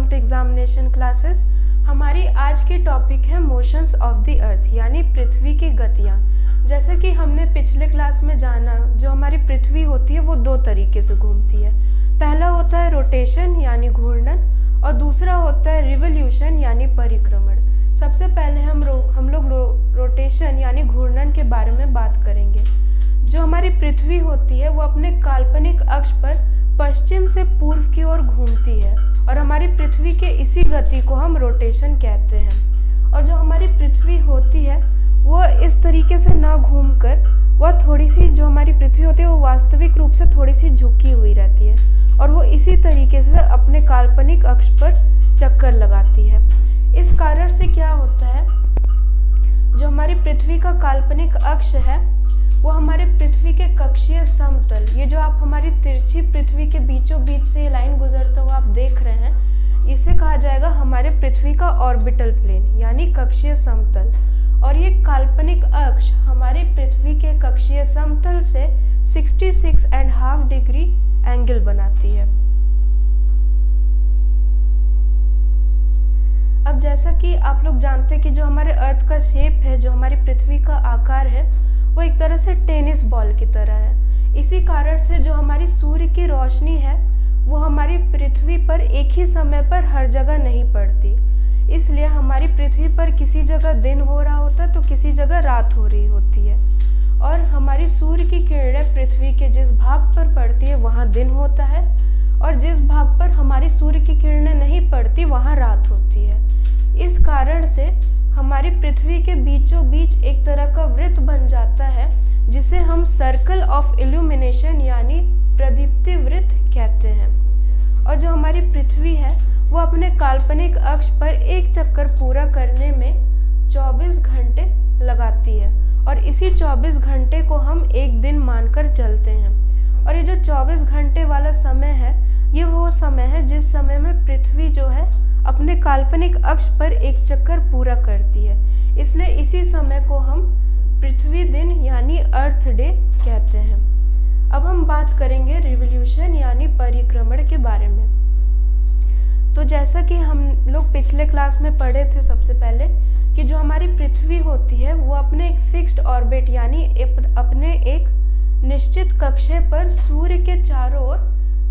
Welcome to examination classes. हमारी आज की टॉपिक है मोशंस ऑफ द अर्थ यानी पृथ्वी की गतियाँ। जैसा कि हमने पिछले क्लास में जाना, जो हमारी पृथ्वी होती है वो दो तरीके से घूमती है। पहला होता है रोटेशन यानी घूर्णन और दूसरा होता है रिवोल्यूशन यानी परिक्रमण। सबसे पहले हम लोग रोटेशन यानी घूर्णन के बारे में बात करेंगे। जो हमारी पृथ्वी होती है वो अपने काल्पनिक अक्ष पर पश्चिम से पूर्व की ओर घूमती है और हमारी पृथ्वी के इसी गति को हम रोटेशन कहते हैं। और जो हमारी पृथ्वी होती है वो इस तरीके से ना घूमकर वह थोड़ी सी, जो हमारी पृथ्वी होती है वो वास्तविक रूप से थोड़ी सी झुकी हुई रहती है और वो इसी तरीके से अपने काल्पनिक अक्ष पर चक्कर लगाती है। इस कारण से क्या होता है, जो हमारी पृथ्वी का काल्पनिक अक्ष है वो हमारे पृथ्वी के कक्षीय समतल, ये जो आप हमारी तिरछी पृथ्वी के बीचों बीच से ये लाइन गुजरता हुआ आप देख रहे हैं, इसे कहा जाएगा हमारे पृथ्वी का ऑर्बिटल प्लेन यानी कक्षीय समतल। और ये काल्पनिक अक्ष हमारी पृथ्वी के कक्षीय समतल से 66.5 डिग्री एंगल बनाती है। अब जैसा कि आप लोग जानते हैं कि जो हमारे अर्थ का शेप है, जो हमारी पृथ्वी का आकार है, वो एक तरह से टेनिस बॉल की तरह है। इसी कारण से जो हमारी सूर्य की रोशनी है वो हमारी पृथ्वी पर एक ही समय पर हर जगह नहीं पड़ती। इसलिए हमारी पृथ्वी पर किसी जगह दिन हो रहा होता है तो किसी जगह रात हो रही होती है। और हमारी सूर्य की किरणें पृथ्वी के जिस भाग पर पड़ती है वहाँ दिन होता है और जिस भाग पर हमारी सूर्य की किरणें नहीं पड़ती वहाँ रात होती है। इस कारण से हमारी पृथ्वी के बीचों बीच एक तरह का वृत्त बन जाता है जिसे हम सर्कल ऑफ इल्यूमिनेशन यानी प्रदीप्ति वृत्त कहते हैं। और जो हमारी पृथ्वी है वो अपने काल्पनिक अक्ष पर एक चक्कर पूरा करने में 24 घंटे लगाती है और इसी 24 घंटे को हम एक दिन मानकर चलते हैं। और ये जो 24 घंटे वाला समय है ये वो समय है जिस समय में पृथ्वी जो है अपने काल्पनिक अक्ष पर एक चक्कर पूरा करती है। इसलिए इसी समय को हम पृथ्वी दिन यानी अर्थ डे कहते हैं। अब हम बात करेंगे रिवोल्यूशन यानी परिक्रमण के बारे में। तो जैसा कि हम लोग पिछले क्लास में पढ़े थे सबसे पहले कि जो हमारी पृथ्वी होती है वो अपने एक फिक्स्ड ऑर्बिट यानी अपने एक निश्चित कक्षे पर सूर्य के चारों ओर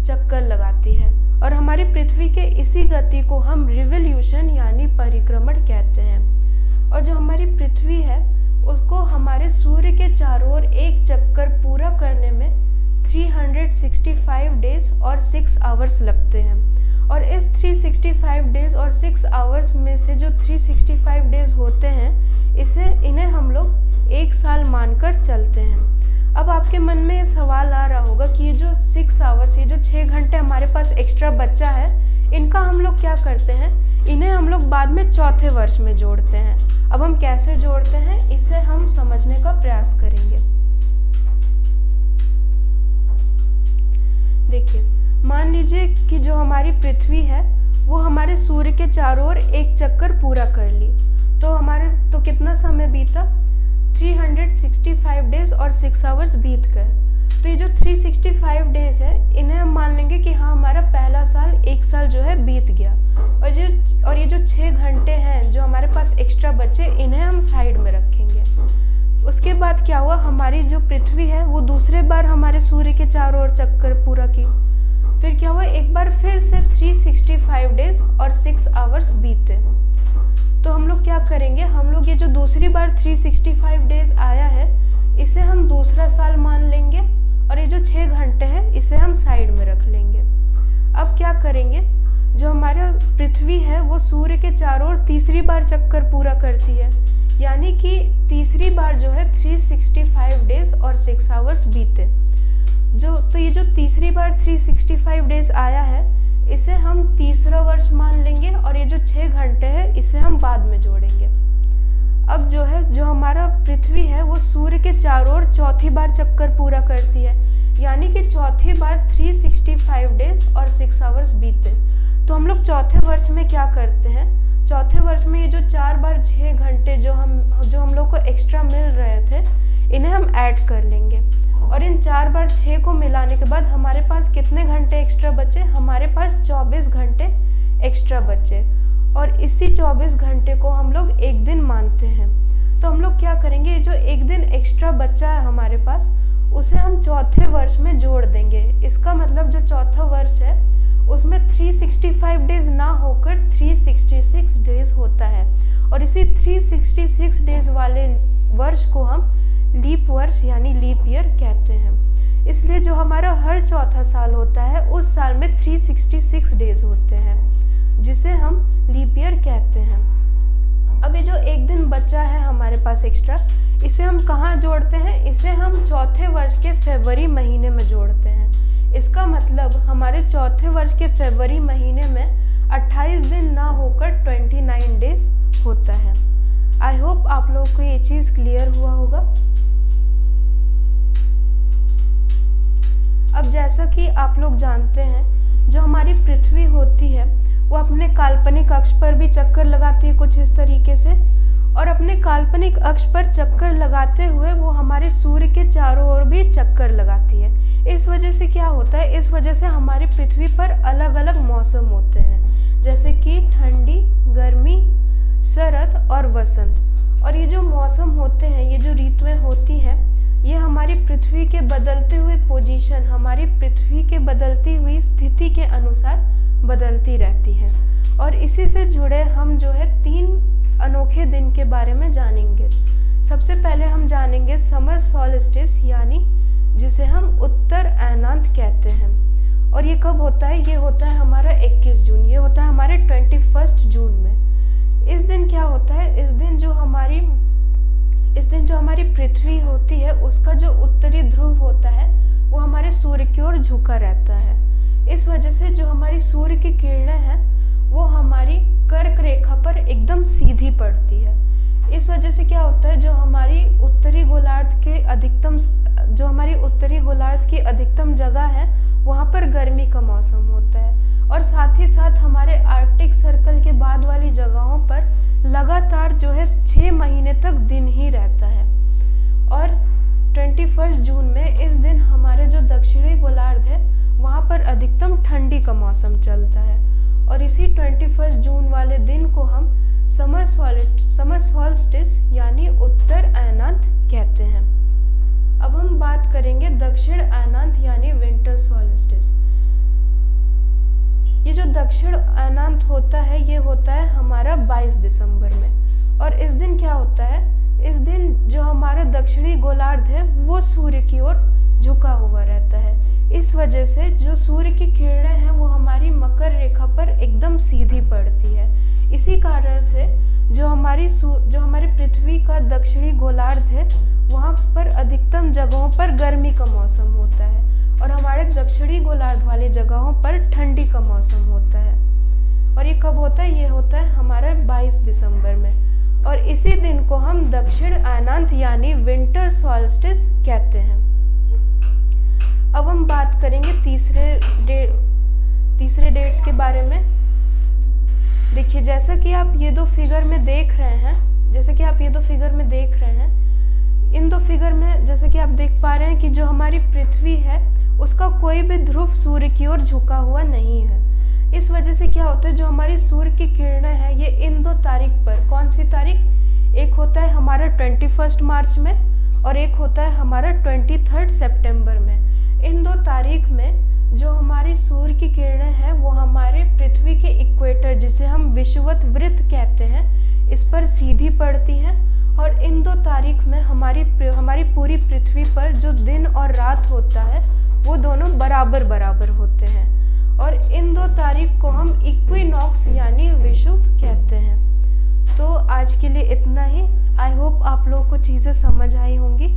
चक्कर लगाती है और हमारी पृथ्वी के इसी गति को हम रिवोल्यूशन यानी परिक्रमण कहते हैं। और जो हमारी पृथ्वी है उसको हमारे सूर्य के चारों ओर एक चक्कर पूरा करने में 365 डेज और 6 आवर्स लगते हैं। और इस 365 डेज और 6 आवर्स में से जो 365 डेज होते हैं इन्हें हम लोग एक साल मानकर चलते हैं। अब आपके मन में ये सवाल आ रहा होगा कि ये जो 6 आवर्स, ये जो 6 घंटे हमारे पास एक्स्ट्रा बचा है, इनका हम लोग क्या करते हैं, इन्हें हम लोग बाद में चौथे वर्ष में जोड़ते हैं। अब हम कैसे जोड़ते हैं इसे हम समझने का प्रयास करेंगे। देखिए, मान लीजिए कि जो हमारी पृथ्वी है वो हमारे सूर्य के चारों ओर एक चक्कर पूरा कर ली, तो कितना समय बीता, 365 डेज और 6 आवर्स बीत गए। तो ये जो 365 डेज है इन्हें हम मान लेंगे कि हाँ हमारा पहला साल, एक साल जो है बीत गया। और ये जो 6 घंटे हैं जो हमारे पास एक्स्ट्रा बचे इन्हें हम साइड में रखेंगे। उसके बाद क्या हुआ, हमारी जो पृथ्वी है वो दूसरे बार हमारे सूर्य के चारों ओर चक्कर पूरा की। फिर क्या हुआ, एक बार फिर से 365 डेज और 6 आवर्स बीते। तो हम लोग क्या करेंगे, हम लोग ये जो दूसरी बार 365 डेज आया है इसे हम दूसरा साल मान लेंगे और ये जो 6 घंटे हैं इसे हम साइड में रख लेंगे। अब क्या करेंगे, जो हमारा पृथ्वी है वो सूर्य के चारों ओर तीसरी बार चक्कर पूरा करती है, यानी कि तीसरी बार जो है 365 डेज और 6 आवर्स बीते। तो ये जो तीसरी बार 365 डेज आया है इसे हम तीसरा वर्ष मान लेंगे और ये जो 6 घंटे हैं इसे हम बाद में जोड़ेंगे। अब जो हमारा पृथ्वी है वो सूर्य के चारों ओर चौथी बार चक्कर पूरा करती है, यानी कि चौथी बार 365 डेज और 6 आवर्स बीते। तो हम लोग चौथे वर्ष में क्या करते हैं, चौथे वर्ष में ये जो 4 बार 6 घंटे जो हम लोग को एक्स्ट्रा मिल रहे थे इन्हें हम ऐड कर लेंगे और इन 4 बार 6 को मिलाने के बाद हमारे पास कितने घंटे एक्स्ट्रा बचे, हमारे पास 24 घंटे एक्स्ट्रा बचे और इसी 24 घंटे को हम लोग एक दिन मानते हैं। तो हम लोग क्या करेंगे, जो एक दिन एक्स्ट्रा बचा है हमारे पास उसे हम चौथे वर्ष में जोड़ देंगे। इसका मतलब जो चौथा वर्ष है उसमें 365 डेज ना होकर 366 डेज होता है और इसी 366 डेज वाले वर्ष को हम लीप वर्ष यानी लीप ईयर कहते हैं। इसलिए जो हमारा हर चौथा साल होता है उस साल में 366 डेज होते हैं जिसे हम लीप ईयर कहते हैं। अब ये जो एक दिन बचा है हमारे पास एक्स्ट्रा, इसे हम कहाँ जोड़ते हैं, इसे हम चौथे वर्ष के फरवरी महीने में जोड़ते हैं। इसका मतलब हमारे चौथे वर्ष के फरवरी महीने में 28 दिन ना होकर 29 डेज होता है। आई होप आप लोगों को ये चीज़ क्लियर हुआ होगा। अब जैसा कि आप लोग जानते हैं, जो हमारी पृथ्वी होती है वो अपने काल्पनिक अक्ष पर भी चक्कर लगाती है कुछ इस तरीके से, और अपने काल्पनिक अक्ष पर चक्कर लगाते हुए वो हमारे सूर्य के चारों ओर भी चक्कर लगाती है। इस वजह से क्या होता है, इस वजह से हमारी पृथ्वी पर अलग अलग मौसम होते हैं, जैसे कि ठंडी, गर्मी, शरद और वसंत। और ये जो मौसम होते हैं, ये जो ऋतुएं होती हैं, ये हमारी पृथ्वी के बदलते हुए पोजीशन, हमारी पृथ्वी के बदलती हुई स्थिति के अनुसार बदलती रहती हैं। और इसी से जुड़े हम जो है 3 अनोखे दिन के बारे में जानेंगे। सबसे पहले हम जानेंगे समर सॉल्स्टिस यानी जिसे हम उत्तर अयनांत कहते हैं। और ये कब होता है, ये होता है हमारा 21 जून, ये होता है हमारे 21 जून में। इस दिन क्या होता है, इस दिन जो हमारी पृथ्वी होती है उसका जो उत्तरी ध्रुव होता है वो हमारे सूर्य की ओर झुका रहता है। इस वजह से जो हमारी सूर्य की किरणें हैं वो हमारी कर्क रेखा पर एकदम सीधी पड़ती है। इस वजह से क्या होता है, जो हमारी उत्तरी गोलार्ध की अधिकतम जगह है वहाँ पर गर्मी का मौसम होता है, और साथ ही साथ हमारे आर्कटिक सर्कल के बाद वाली जगहों पर लगातार जो है 6 महीने तक दिन ही रहता है। और 21 जून में इस दिन हमारे जो दक्षिणी गोलार्ध है वहाँ पर अधिकतम ठंडी का मौसम चलता है, और इसी 21 जून वाले दिन को हम समर सॉल्स्टिस यानी उत्तर अयनांत कहते हैं। अब हम बात करेंगे दक्षिण अयनांत यानी विंटर सॉल्स्टिस। ये जो दक्षिण अयनांत होता है ये होता है हमारा 22 दिसंबर में। और इस दिन क्या होता है, इस दिन जो हमारा दक्षिणी गोलार्ध है वो सूर्य की ओर झुका हुआ रहता है। इस वजह से जो सूर्य की किरणें हैं वो हमारी मकर रेखा पर एकदम सीधी पड़ती है। इसी कारण से जो हमारी पृथ्वी का दक्षिणी गोलार्ध है वहाँ पर अधिकतम जगहों पर गर्मी का मौसम होता है, और हमारे दक्षिणी गोलार्ध वाली जगहों पर ठंडी का मौसम होता है। और ये कब होता है, ये होता है हमारा 22 दिसंबर में। और इसी दिन को हम दक्षिण अयनांत यानी विंटर सॉल्स्टिस कहते हैं। अब हम बात करेंगे तीसरे डेट्स के बारे में। देखिए जैसा कि आप ये दो फिगर में देख रहे हैं, इन दो फिगर में जैसे कि आप देख पा रहे हैं कि जो हमारी पृथ्वी है उसका कोई भी ध्रुव सूर्य की ओर झुका हुआ नहीं है। इस वजह से क्या होता है, जो हमारी सूर्य की किरणें हैं ये इन 2 तारीख पर, कौन सी तारीख, एक होता है हमारा 21 मार्च में और एक होता है हमारा 23 सितंबर में। इन 2 तारीख में जो हमारी सूर्य की किरणें हैं वो हमारे पृथ्वी के इक्वेटर, जिसे हम विषुवत वृत्त कहते हैं, इस पर सीधी पड़ती हैं। और इन 2 तारीख में हमारी पूरी पृथ्वी पर जो दिन और रात होता है वो दोनों बराबर बराबर होते हैं। और इन 2 तारीख को हम इक्विनॉक्स यानी विषुव कहते हैं। तो आज के लिए इतना ही। आई होप आप लोगों को चीज़ें समझ आई होंगी।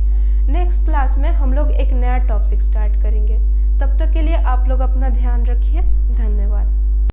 नेक्स्ट क्लास में हम लोग एक नया टॉपिक स्टार्ट करेंगे। तब तक के लिए आप लोग अपना ध्यान रखिए। धन्यवाद।